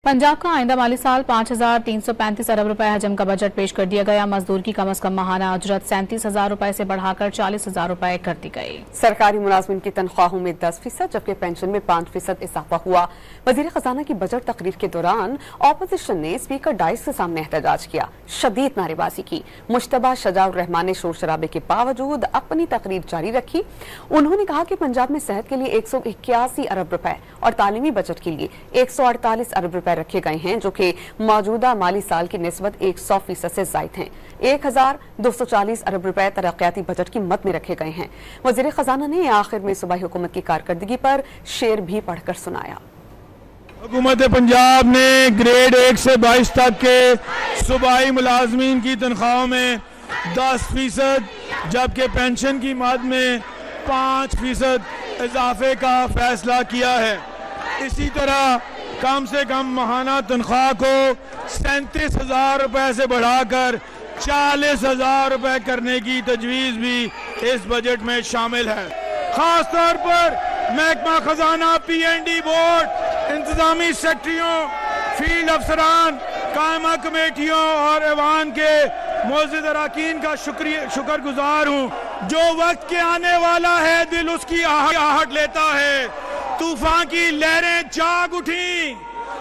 पंजाब का आइंदा माली साल 5,335 अरब रुपए हजम का बजट पेश कर दिया गया। मजदूर की कम अज कम माहाना उजरत 37,000 रुपए से बढ़ाकर 40,000 रुपए कर दी गई। सरकारी मुलाजमिन की तनख्वाहों में 10% जबकि पेंशन में 5% इजाफा हुआ। वजीर खजाना की बजट तकरीर के दौरान ऑपोजिशन ने स्पीकर डाइस के सामने एहतजाज किया, शदीद नारेबाजी की। मुश्तबा शजाउर रहमान ने शोर शराबे के बावजूद अपनी तकरीर जारी रखी। उन्होंने कहा कि पंजाब में सेहत के लिए 181 अरब रुपए और तालीमी बजट के लिए 148 अरब रुपए रखे गए हैं, जो कि मौजूदा माली साल की निस्बत 100% से जायद हैं। 1,240 अरब रुपए तरक्याती बजट की मद में रखे गए हैं। वजीर खजाना ने आखिर में सूबाई हुकूमत की कारकर्दगी पर शेर भी पढ़कर सुनाया। हुकूमत पंजाब ने ग्रेड 1 से 22 तक के सूबाई मुलाजमीन की तनख्वाहों में 10% जबकि पेंशन की मद में 5% इजाफे का फैसला किया है। इसी तरह कम से कम माहाना तनख्वाह को 37,000 रुपए से बढ़ाकर 40,000 रुपए करने की तजवीज़ भी इस बजट में शामिल है। खास तौर पर महकमा खजाना, PND बोर्ड, इंतजामी सेक्रेटरियों, फील्ड अफसरान, कायमा कमेटियों और ऐवान के मोअज़्ज़िज़ अरकान का शुक्रगुजार हूँ। जो वक्त के आने वाला है दिल उसकी आहट लेता है। तूफान की लहरें जाग उठी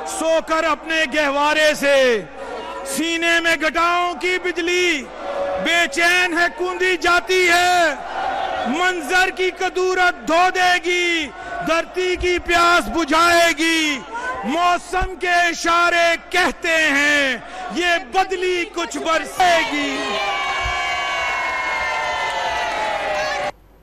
सोकर अपने गहवारे से, सीने में घटाओं की बिजली बेचैन है कूंदी जाती है। मंजर की कदूरत धो देगी, धरती की प्यास बुझाएगी। मौसम के इशारे कहते हैं ये बदली कुछ बरसेगी।